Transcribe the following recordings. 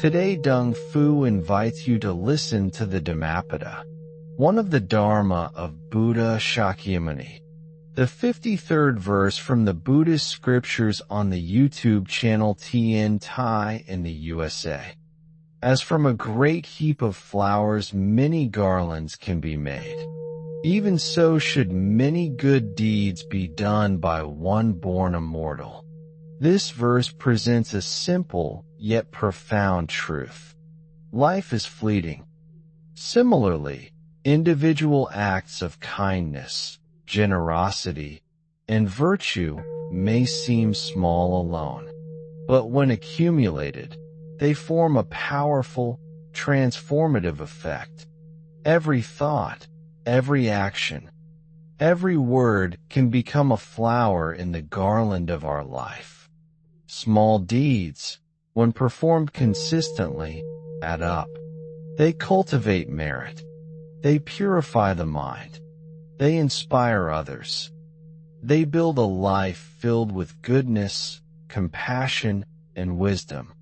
Today Dung Fu invites you to listen to the Dhammapada, one of the Dharma of Buddha Shakyamuni, the 53rd verse from the Buddhist scriptures on the YouTube channel TN Thai in the USA. As from a great heap of flowers many garlands can be made, even so should many good deeds be done by one born immortal. This verse presents a simple yet profound truth. Life is fleeting. Similarly, individual acts of kindness, generosity, and virtue may seem small alone, but when accumulated, they form a powerful, transformative effect. Every thought, every action, every word can become a flower in the garland of our life. Small deeds, when performed consistently, add up. They cultivate merit. They purify the mind. They inspire others. They build a life filled with goodness, compassion, and wisdom.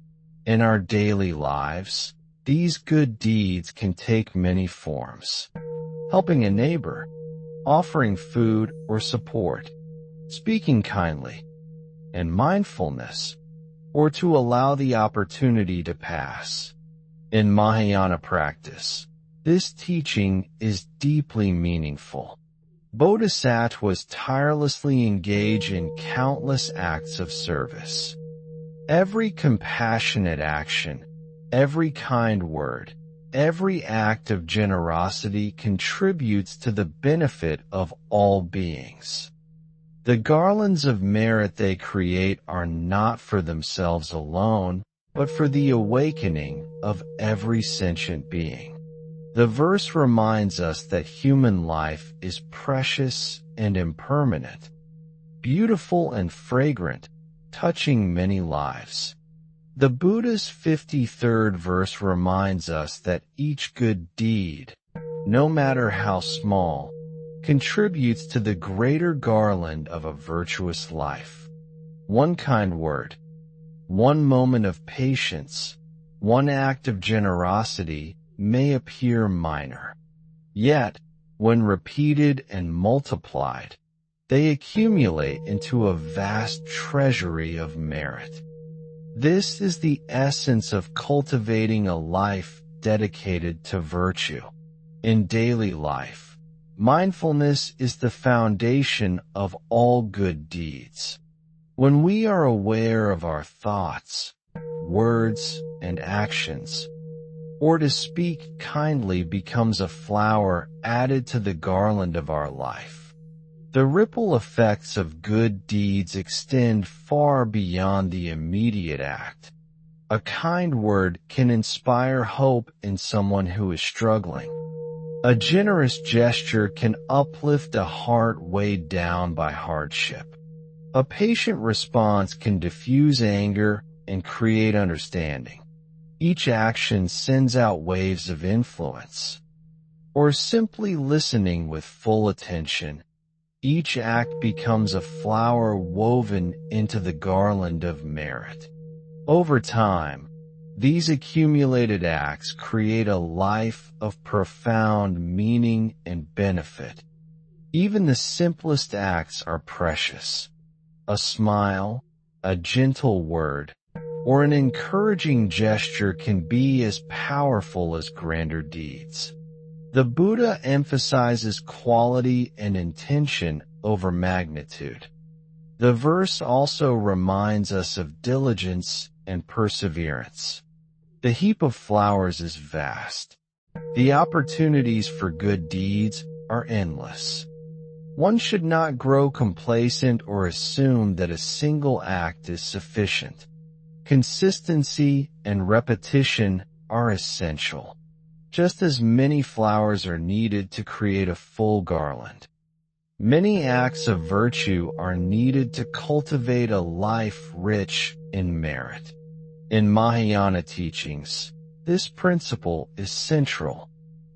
In our daily lives, these good deeds can take many forms. Helping a neighbor, offering food or support, speaking kindly, and mindfulness, or to allow the opportunity to pass. In Mahayana practice, this teaching is deeply meaningful. Bodhisattvas tirelessly engage in countless acts of service. Every compassionate action, every kind word, every act of generosity contributes to the benefit of all beings. The garlands of merit they create are not for themselves alone, but for the awakening of every sentient being. The verse reminds us that human life is precious and impermanent, beautiful and fragrant, touching many lives. The Buddha's 53rd verse reminds us that each good deed, no matter how small, contributes to the greater garland of a virtuous life. One kind word, one moment of patience, one act of generosity may appear minor. Yet, when repeated and multiplied, they accumulate into a vast treasury of merit. This is the essence of cultivating a life dedicated to virtue. In daily life, mindfulness is the foundation of all good deeds. When we are aware of our thoughts, words, and actions, or to speak kindly becomes a flower added to the garland of our life. The ripple effects of good deeds extend far beyond the immediate act. A kind word can inspire hope in someone who is struggling. A generous gesture can uplift a heart weighed down by hardship. A patient response can diffuse anger and create understanding. Each action sends out waves of influence. Or simply listening with full attention, each act becomes a flower woven into the garland of merit. Over time, these accumulated acts create a life of profound meaning and benefit. Even the simplest acts are precious. A smile, a gentle word, or an encouraging gesture can be as powerful as grander deeds. The Buddha emphasizes quality and intention over magnitude. The verse also reminds us of diligence and perseverance. The heap of flowers is vast. The opportunities for good deeds are endless. One should not grow complacent or assume that a single act is sufficient. Consistency and repetition are essential. Just as many flowers are needed to create a full garland, many acts of virtue are needed to cultivate a life rich in merit. In Mahayana teachings, this principle is central.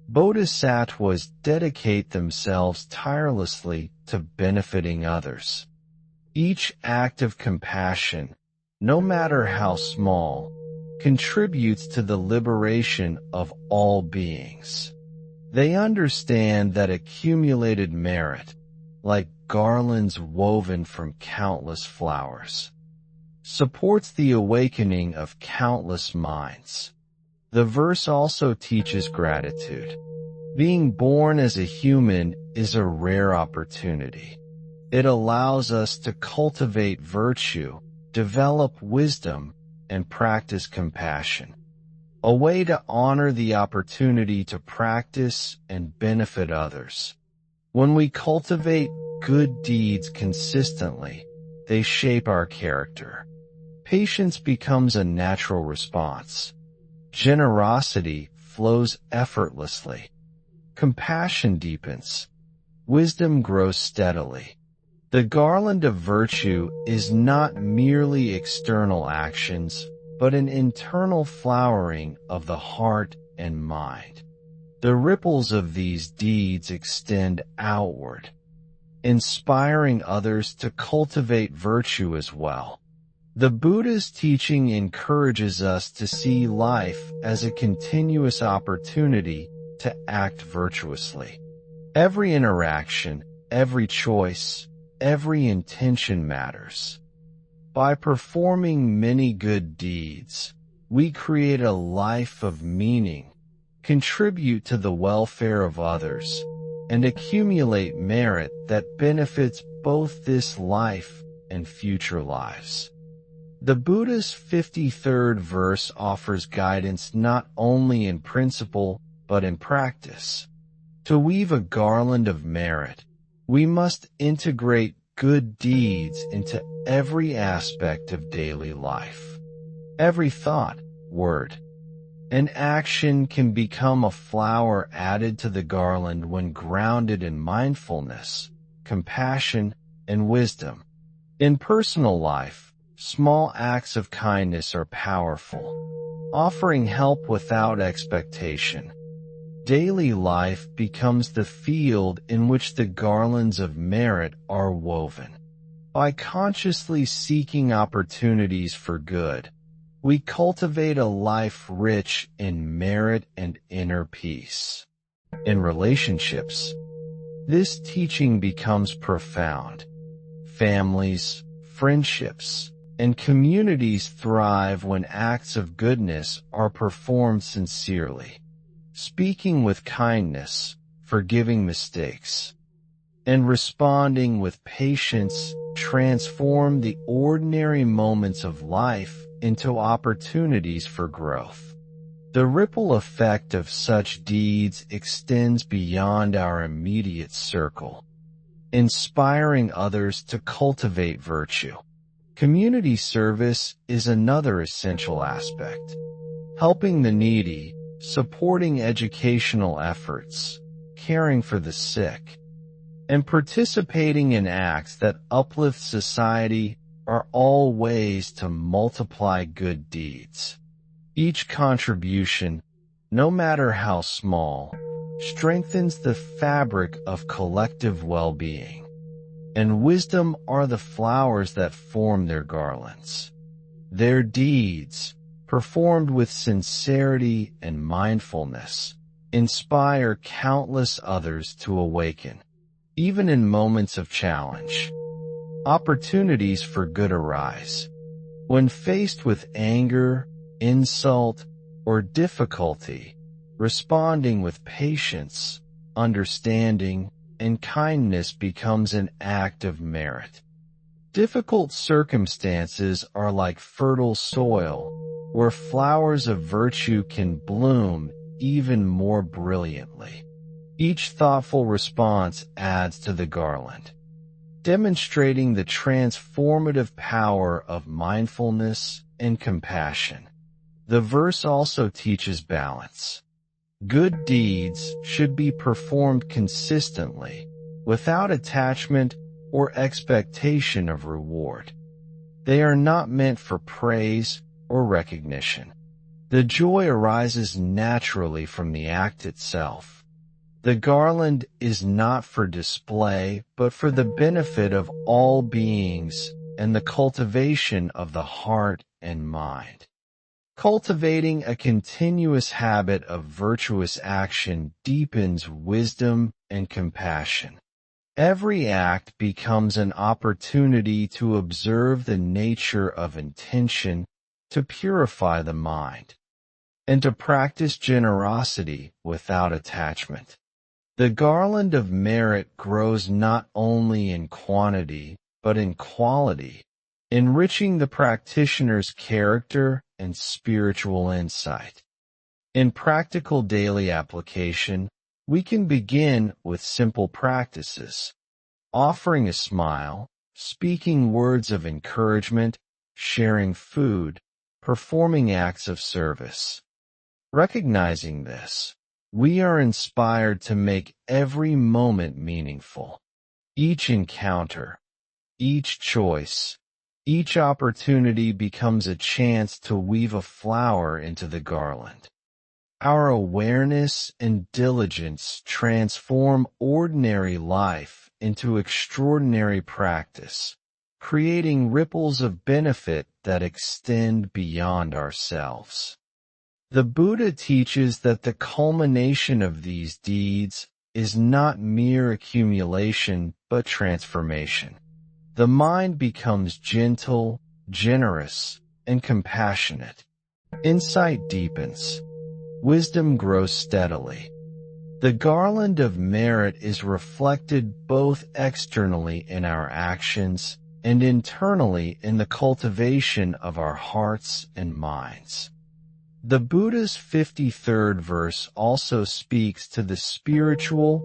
Bodhisattvas dedicate themselves tirelessly to benefiting others. Each act of compassion, no matter how small, contributes to the liberation of all beings. They understand that accumulated merit, like garlands woven from countless flowers, supports the awakening of countless minds. The verse also teaches gratitude. Being born as a human is a rare opportunity. It allows us to cultivate virtue, develop wisdom, and practice compassion. A way to honor the opportunity to practice and benefit others. When we cultivate good deeds consistently, they shape our character. Patience becomes a natural response. Generosity flows effortlessly. Compassion deepens. Wisdom grows steadily. The garland of virtue is not merely external actions, but an internal flowering of the heart and mind. The ripples of these deeds extend outward, inspiring others to cultivate virtue as well. The Buddha's teaching encourages us to see life as a continuous opportunity to act virtuously. Every interaction, every choice, every intention matters. By performing many good deeds, we create a life of meaning, contribute to the welfare of others, and accumulate merit that benefits both this life and future lives. The Buddha's 53rd verse offers guidance not only in principle but in practice. To weave a garland of merit, we must integrate good deeds into every aspect of daily life. Every thought, word, and action can become a flower added to the garland when grounded in mindfulness, compassion, and wisdom. In personal life, small acts of kindness are powerful, offering help without expectation. Daily life becomes the field in which the garlands of merit are woven. By consciously seeking opportunities for good, we cultivate a life rich in merit and inner peace. In relationships, this teaching becomes profound. Families, friendships, and communities thrive when acts of goodness are performed sincerely. Speaking with kindness, forgiving mistakes, and responding with patience transform the ordinary moments of life into opportunities for growth. The ripple effect of such deeds extends beyond our immediate circle, inspiring others to cultivate virtue. Community service is another essential aspect. Helping the needy, supporting educational efforts, caring for the sick, and participating in acts that uplift society are all ways to multiply good deeds. Each contribution, no matter how small, strengthens the fabric of collective well-being. And wisdom are the flowers that form their garlands. Their deeds, performed with sincerity and mindfulness, inspire countless others to awaken. Even in moments of challenge, opportunities for good arise. When faced with anger, insult, or difficulty, responding with patience, understanding, and kindness becomes an act of merit. Difficult circumstances are like fertile soil, where flowers of virtue can bloom even more brilliantly. Each thoughtful response adds to the garland, demonstrating the transformative power of mindfulness and compassion. The verse also teaches balance. Good deeds should be performed consistently, without attachment or expectation of reward. They are not meant for praise or recognition. The joy arises naturally from the act itself. The garland is not for display, but for the benefit of all beings and the cultivation of the heart and mind. Cultivating a continuous habit of virtuous action deepens wisdom and compassion. Every act becomes an opportunity to observe the nature of intention, to purify the mind, and to practice generosity without attachment. The garland of merit grows not only in quantity, but in quality, enriching the practitioner's character and spiritual insight. In practical daily application, we can begin with simple practices, offering a smile, speaking words of encouragement, sharing food, performing acts of service. Recognizing this, we are inspired to make every moment meaningful. Each encounter, each choice, each opportunity becomes a chance to weave a flower into the garland. Our awareness and diligence transform ordinary life into extraordinary practice, creating ripples of benefit that extend beyond ourselves. The Buddha teaches that the culmination of these deeds is not mere accumulation but transformation. The mind becomes gentle, generous, and compassionate. Insight deepens. Wisdom grows steadily. The garland of merit is reflected both externally in our actions and internally in the cultivation of our hearts and minds. The Buddha's 53rd verse also speaks to the spiritual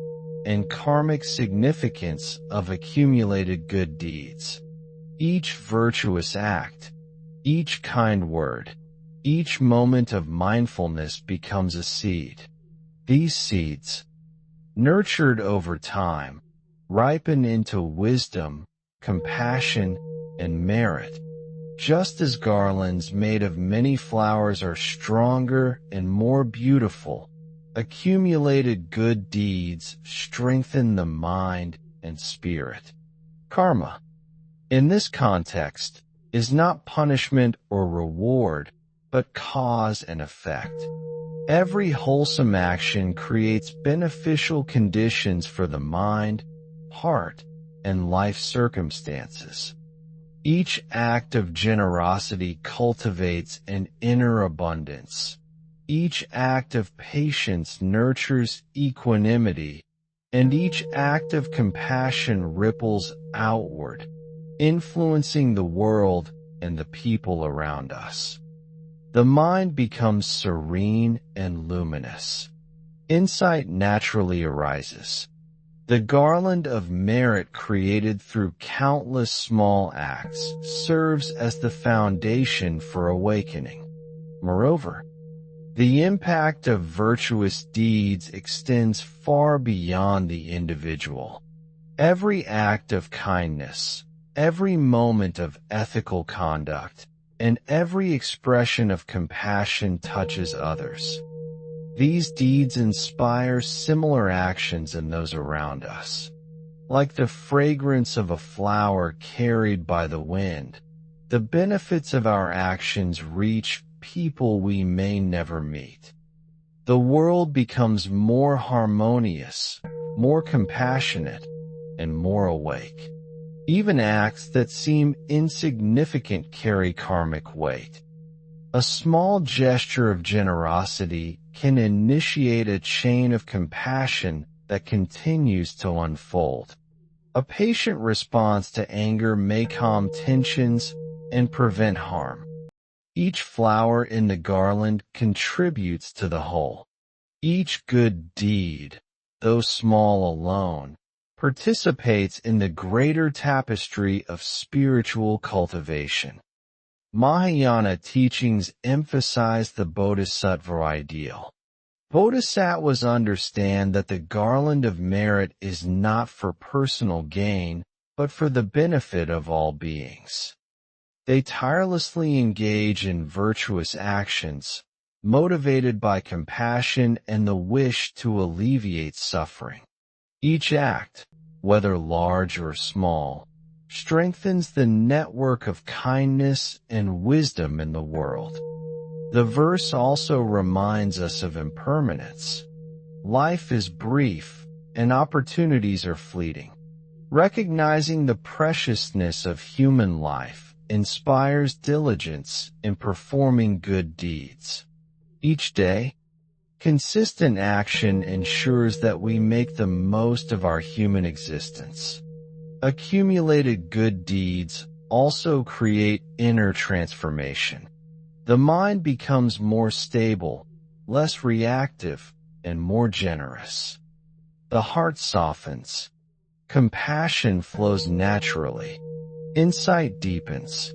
and karmic significance of accumulated good deeds. Each virtuous act, each kind word, each moment of mindfulness becomes a seed. These seeds, nurtured over time, ripen into wisdom, compassion, and merit. Just as garlands made of many flowers are stronger and more beautiful, accumulated good deeds strengthen the mind and spirit. Karma, in this context, is not punishment or reward, but cause and effect. Every wholesome action creates beneficial conditions for the mind, heart, and life circumstances. Each act of generosity cultivates an inner abundance. Each act of patience nurtures equanimity, and each act of compassion ripples outward, influencing the world and the people around us. The mind becomes serene and luminous. Insight naturally arises. The garland of merit created through countless small acts serves as the foundation for awakening. Moreover, the impact of virtuous deeds extends far beyond the individual. Every act of kindness, every moment of ethical conduct, and every expression of compassion touches others. These deeds inspire similar actions in those around us. Like the fragrance of a flower carried by the wind, the benefits of our actions reach people we may never meet. The world becomes more harmonious, more compassionate, and more awake. Even acts that seem insignificant carry karmic weight. A small gesture of generosity can initiate a chain of compassion that continues to unfold. A patient response to anger may calm tensions and prevent harm. Each flower in the garland contributes to the whole. Each good deed, though small alone, participates in the greater tapestry of spiritual cultivation. Mahayana teachings emphasize the bodhisattva ideal. Bodhisattvas understand that the garland of merit is not for personal gain, but for the benefit of all beings. They tirelessly engage in virtuous actions, motivated by compassion and the wish to alleviate suffering. Each act, whether large or small, strengthens the network of kindness and wisdom in the world. The verse also reminds us of impermanence. Life is brief, and opportunities are fleeting. Recognizing the preciousness of human life inspires diligence in performing good deeds. Each day, consistent action ensures that we make the most of our human existence. Accumulated good deeds also create inner transformation. The mind becomes more stable, less reactive, and more generous. The heart softens. Compassion flows naturally. Insight deepens.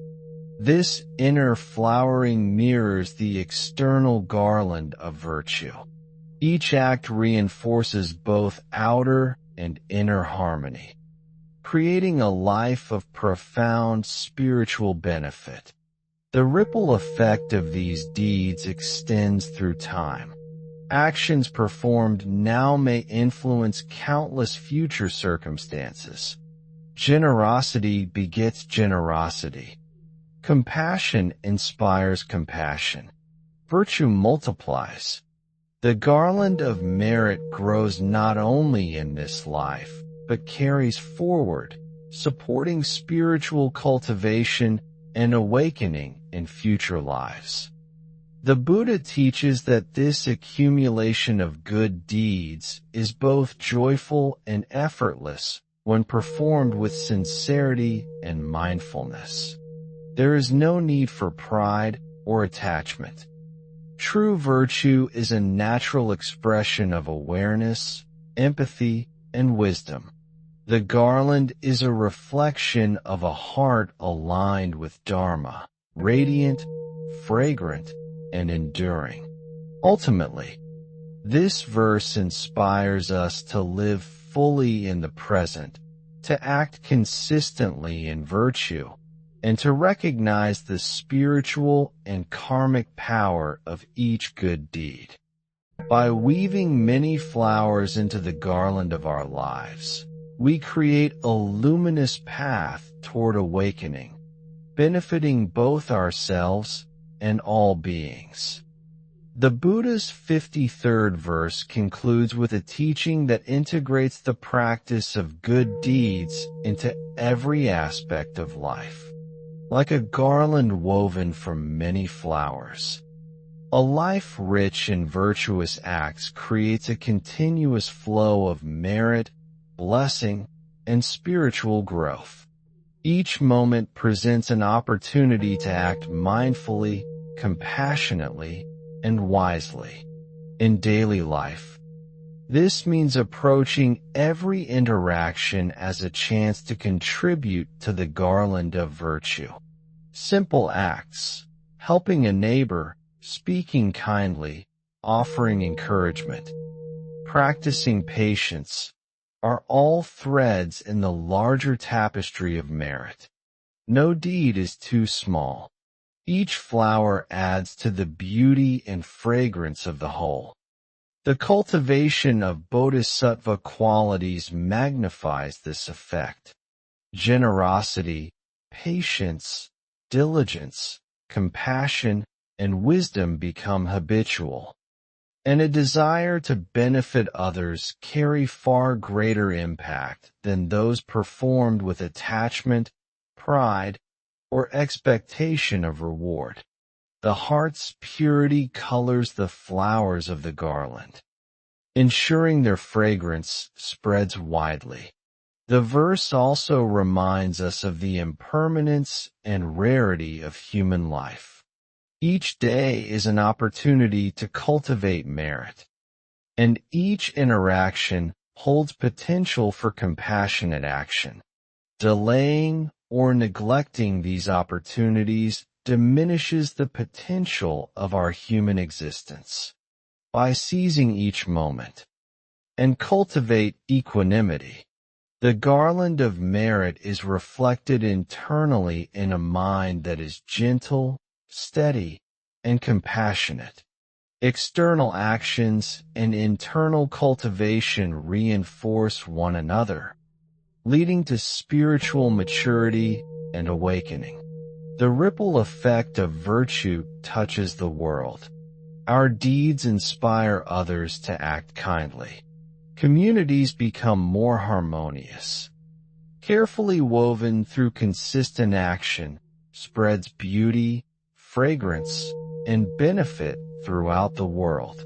This inner flowering mirrors the external garland of virtue. Each act reinforces both outer and inner harmony, creating a life of profound spiritual benefit. The ripple effect of these deeds extends through time. Actions performed now may influence countless future circumstances. Generosity begets generosity. Compassion inspires compassion. Virtue multiplies. The garland of merit grows not only in this life, but carries forward, supporting spiritual cultivation and awakening in future lives. The Buddha teaches that this accumulation of good deeds is both joyful and effortless when performed with sincerity and mindfulness. There is no need for pride or attachment. True virtue is a natural expression of awareness, empathy, and wisdom. The garland is a reflection of a heart aligned with Dharma, radiant, fragrant, and enduring. Ultimately, this verse inspires us to live fully in the present, to act consistently in virtue, and to recognize the spiritual and karmic power of each good deed. By weaving many flowers into the garland of our lives, we create a luminous path toward awakening, benefiting both ourselves and all beings. The Buddha's 53rd verse concludes with a teaching that integrates the practice of good deeds into every aspect of life. Like a garland woven from many flowers, a life rich in virtuous acts creates a continuous flow of merit, blessing, and spiritual growth. Each moment presents an opportunity to act mindfully, compassionately, and wisely. In daily life, this means approaching every interaction as a chance to contribute to the garland of virtue. Simple acts, helping a neighbor, speaking kindly, offering encouragement, practicing patience, are all threads in the larger tapestry of merit. No deed is too small. Each flower adds to the beauty and fragrance of the whole. The cultivation of bodhisattva qualities magnifies this effect. Generosity, patience, diligence, compassion, and wisdom become habitual, and a desire to benefit others carry far greater impact than those performed with attachment, pride, or expectation of reward. The heart's purity colors the flowers of the garland, ensuring their fragrance spreads widely. The verse also reminds us of the impermanence and rarity of human life. Each day is an opportunity to cultivate merit, and each interaction holds potential for compassionate action. Delaying or neglecting these opportunities diminishes the potential of our human existence. By seizing each moment and cultivate equanimity, the garland of merit is reflected internally in a mind that is gentle, steady, and compassionate. External actions and internal cultivation reinforce one another, leading to spiritual maturity and awakening. The ripple effect of virtue touches the world. Our deeds inspire others to act kindly. Communities become more harmonious. Carefully woven through consistent action, spreads beauty, fragrance, and benefit throughout the world.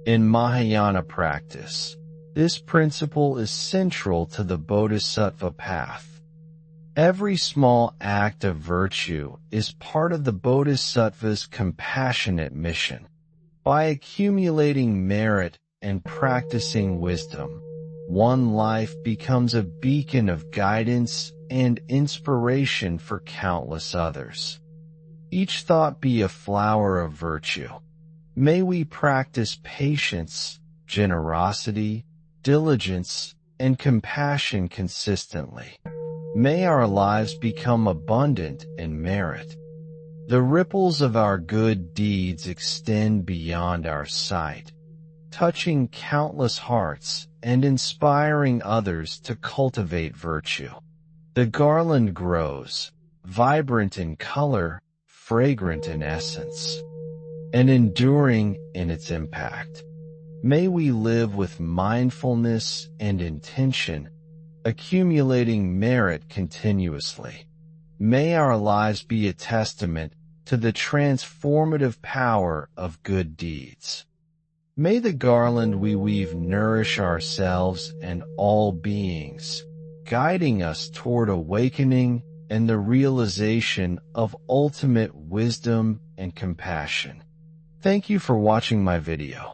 In Mahayana practice, this principle is central to the Bodhisattva path. Every small act of virtue is part of the Bodhisattva's compassionate mission. By accumulating merit and practicing wisdom, one life becomes a beacon of guidance and inspiration for countless others. Each thought be a flower of virtue. May we practice patience, generosity, diligence, and compassion consistently. May our lives become abundant in merit. The ripples of our good deeds extend beyond our sight, touching countless hearts and inspiring others to cultivate virtue. The garland grows, vibrant in color, fragrant in essence, and enduring in its impact. May we live with mindfulness and intention, accumulating merit continuously. May our lives be a testament to the transformative power of good deeds. May the garland we weave nourish ourselves and all beings, guiding us toward awakening and the realization of ultimate wisdom and compassion. Thank you for watching my video.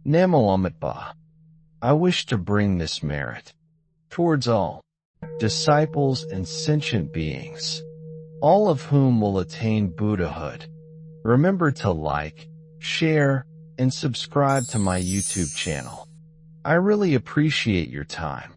Namo Amitabha. I wish to bring this merit towards all disciples and sentient beings, all of whom will attain Buddhahood. Remember to like, share, and subscribe to my YouTube channel. I really appreciate your time.